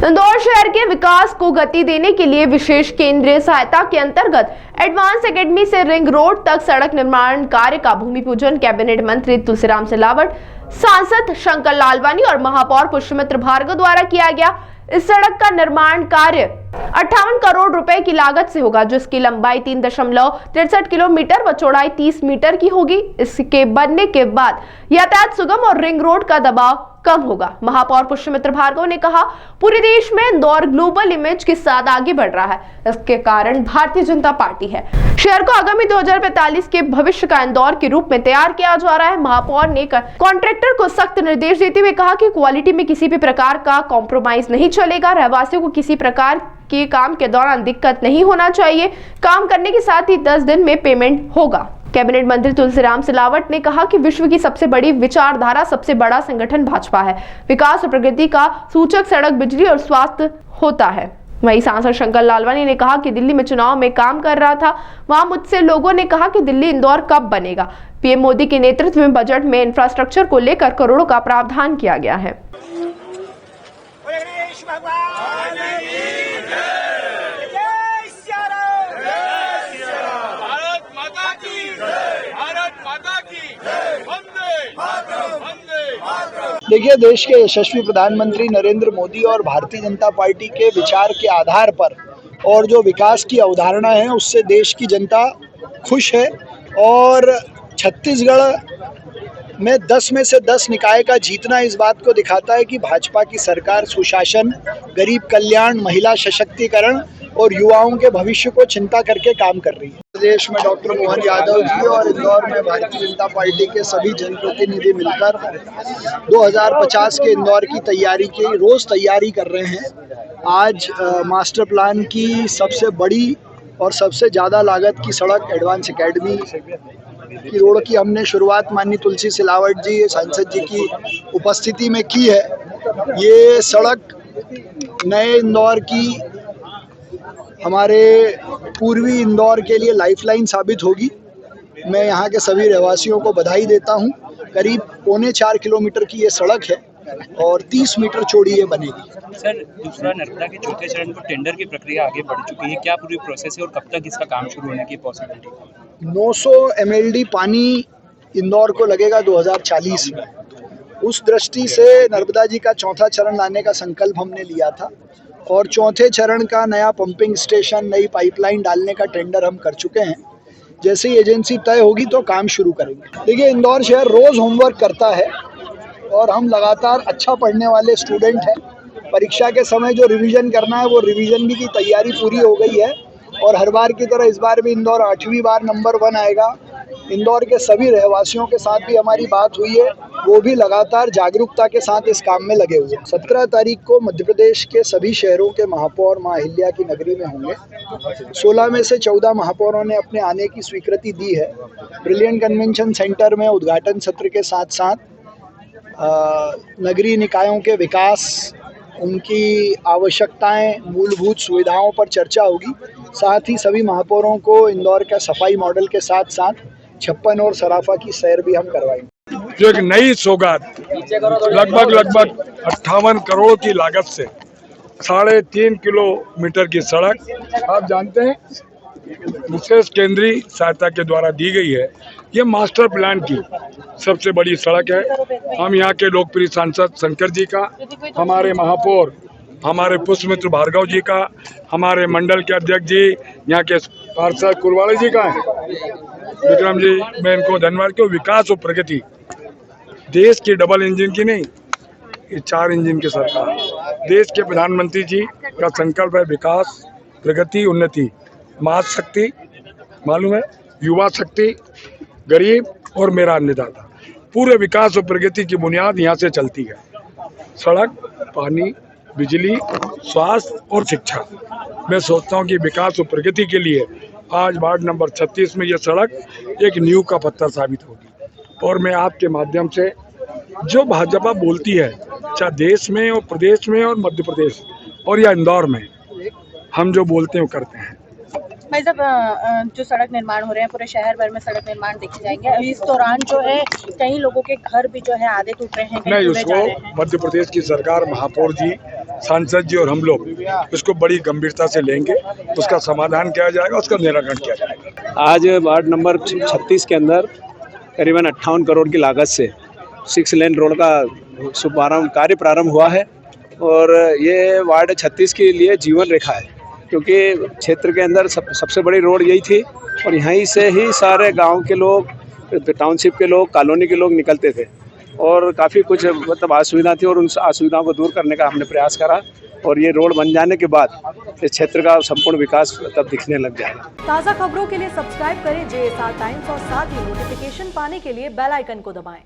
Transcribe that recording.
इंदौर शहर के विकास को गति देने के लिए विशेष केंद्रीय सहायता के अंतर्गत एडवांस एकेडमी से रिंग रोड तक सड़क निर्माण कार्य का भूमि पूजन कैबिनेट मंत्री तुलसीराम सिलावट, सांसद शंकर लालवानी और महापौर पुष्पमित्र भार्गव द्वारा किया गया। इस सड़क का निर्माण कार्य 58 करोड़ रुपए की लागत से होगा, जिसकी लंबाई 3.63 किलोमीटर व चौड़ाई 30 मीटर की होगी। इसके बनने के बाद यातायात सुगम और रिंग रोड का दबाव कम होगा। महापौर पुष्पमित्र भार्गव ने कहा, पूरे देश में इंदौर ग्लोबल इमेज के साथ आगे बढ़ रहा है। इसके कारण भारतीय जनता पार्टी है। शहर को आगामी 2045 के भविष्य का इंदौर के रूप में तैयार किया जा रहा है। महापौर ने कॉन्ट्रैक्टर को सख्त निर्देश देते हुए कहा कि क्वालिटी में किसी भी प्रकार का कॉम्प्रोमाइज नहीं चलेगा। रहवासियों को किसी प्रकार के काम के दौरान दिक्कत नहीं होना चाहिए। काम करने के साथ ही 10 दिन में पेमेंट होगा। कैबिनेट मंत्री तुलसीराम सिलावट ने कहा कि विश्व की सबसे बड़ी विचारधारा, सबसे बड़ा संगठन भाजपा है। विकास और प्रगति का सूचक सड़क, बिजली और स्वास्थ्य होता है। वहीं सांसद शंकर लालवानी ने कहा कि दिल्ली में चुनाव में काम कर रहा था, वहां मुझसे लोगों ने कहा कि दिल्ली इंदौर कब बनेगा। पीएम मोदी के नेतृत्व में बजट में इंफ्रास्ट्रक्चर को लेकर करोड़ों का प्रावधान किया गया है। देखिए, देश के यशस्वी प्रधानमंत्री नरेंद्र मोदी और भारतीय जनता पार्टी के विचार के आधार पर और जो विकास की अवधारणा है उससे देश की जनता खुश है। और छत्तीसगढ़ में 10 में से 10 निकाय का जीतना इस बात को दिखाता है कि भाजपा की सरकार सुशासन, गरीब कल्याण, महिला सशक्तिकरण और युवाओं के भविष्य को चिंता करके काम कर रही है। प्रदेश में डॉक्टर मोहन यादव जी और इंदौर में भारतीय जनता पार्टी के सभी जनप्रतिनिधि मिलकर 2050 के इंदौर की तैयारी की रोज तैयारी कर रहे हैं। आज मास्टर प्लान की सबसे बड़ी और सबसे ज़्यादा लागत की सड़क एडवांस एकेडमी की रोड की हमने शुरुआत माननीय तुलसी सिलावट जी सांसद जी की उपस्थिति में की है। ये सड़क नए इंदौर की, हमारे पूर्वी इंदौर के लिए लाइफलाइन साबित होगी। मैं यहाँ के सभी रहवासियों को बधाई देता हूँ। करीब 3.25 किलोमीटर की ये सड़क है और 30 मीटर चौड़ी ये बनेगी। सर, दूसरा नर्मदा के चौथे चरण को टेंडर की प्रक्रिया आगे बढ़ चुकी है, क्या पूरी प्रोसेस है और कब तक इसका काम शुरू होने की पॉसिबिलिटी? 900 MLD पानी इंदौर को लगेगा 2040 में। उस दृष्टि से नर्मदा जी का चौथा चरण लाने का संकल्प हमने लिया था और चौथे चरण का नया पंपिंग स्टेशन, नई पाइपलाइन डालने का टेंडर हम कर चुके हैं। जैसे ही एजेंसी तय होगी तो काम शुरू करेंगे। देखिए, इंदौर शहर रोज होमवर्क करता है और हम लगातार अच्छा पढ़ने वाले स्टूडेंट हैं। परीक्षा के समय जो रिवीजन करना है वो रिवीजन की तैयारी पूरी हो गई है और हर बार की तरह इस बार भी इंदौर 8वीं बार नंबर 1 आएगा। इंदौर के सभी रहवासियों के साथ भी हमारी बात हुई है, वो भी लगातार जागरूकता के साथ इस काम में लगे हुए हैं। 17 तारीख को मध्य प्रदेश के सभी शहरों के महापौर मां अहिल्या की नगरी में होंगे। 16 में से 14 महापौरों ने अपने आने की स्वीकृति दी है। ब्रिलियंट कन्वेंशन सेंटर में उद्घाटन सत्र के साथ साथ नगरीय निकायों के विकास, उनकी आवश्यकताएं, मूलभूत सुविधाओं पर चर्चा होगी। साथ ही सभी महापौरों को इंदौर का सफाई मॉडल के साथ साथ 56 और सराफा की सैर भी हम करवाएंगे। जो एक नई सौगात लगभग 58 करोड़ की लागत से 3.5 किलोमीटर की सड़क आप जानते हैं विशेष केंद्रीय सहायता के द्वारा दी गई है। ये मास्टर प्लान की सबसे बड़ी सड़क है। हम यहाँ के लोकप्रिय सांसद शंकर जी का, हमारे महापौर हमारे पुष्पमित्र भार्गव जी का, हमारे मंडल के अध्यक्ष जी, यहाँ के पार्षद कुरवाड़े जी का है, विक्रम जी, मैं इनको धन्यवाद क्यों। विकास और प्रगति देश की डबल इंजन की नहीं, ये 4 इंजन की सरकार। देश के प्रधानमंत्री जी का संकल्प है विकास, प्रगति, उन्नति। महाशक्ति मालूम है, युवा शक्ति, गरीब और मेरा अन्नदाता। पूरे विकास और प्रगति की बुनियाद यहाँ से चलती है। सड़क, पानी, बिजली, स्वास्थ्य और शिक्षा। मैं सोचता हूँ कि विकास और प्रगति के लिए आज वार्ड नंबर 36 में यह सड़क एक नींव का पत्थर साबित होगी। और मैं आपके माध्यम से जो भाजपा बोलती है, चाहे देश में और प्रदेश में और मध्य प्रदेश और या इंदौर में, हम जो बोलते हैं वो करते हैं। भाई साहब, जो सड़क निर्माण हो रहे हैं पूरे शहर भर में सड़क निर्माण देखे जाएंगे। इस दौरान जो है कई लोगों के घर भी जो है आधे टूट रहे हैं, नहीं, उसको मध्य प्रदेश की सरकार, महापौर जी सांसद जी और हम लोग इसको बड़ी गंभीरता से लेंगे, उसका समाधान किया जाएगा, उसका निराकरण किया जाएगा। आज वार्ड नंबर 36 के अंदर करीबन 58 करोड़ की लागत से 6 लेन रोड का कार्य प्रारंभ हुआ है और ये वार्ड 36 के लिए जीवन रेखा है, क्योंकि क्षेत्र के अंदर सबसे बड़ी रोड यही थी और यहीं से ही सारे गांव के लोग, टाउनशिप के लोग, कॉलोनी के लोग निकलते थे और काफ़ी कुछ मतलब असुविधा थी और उन असुविधाओं को दूर करने का हमने प्रयास करा और ये रोड बन जाने के बाद इस क्षेत्र का संपूर्ण विकास तब दिखने लग जाएगा। ताज़ा खबरों के लिए सब्सक्राइब करें JSR टाइम्स और साथ ही नोटिफिकेशन पाने के लिए बेल आइकन को दबाएं।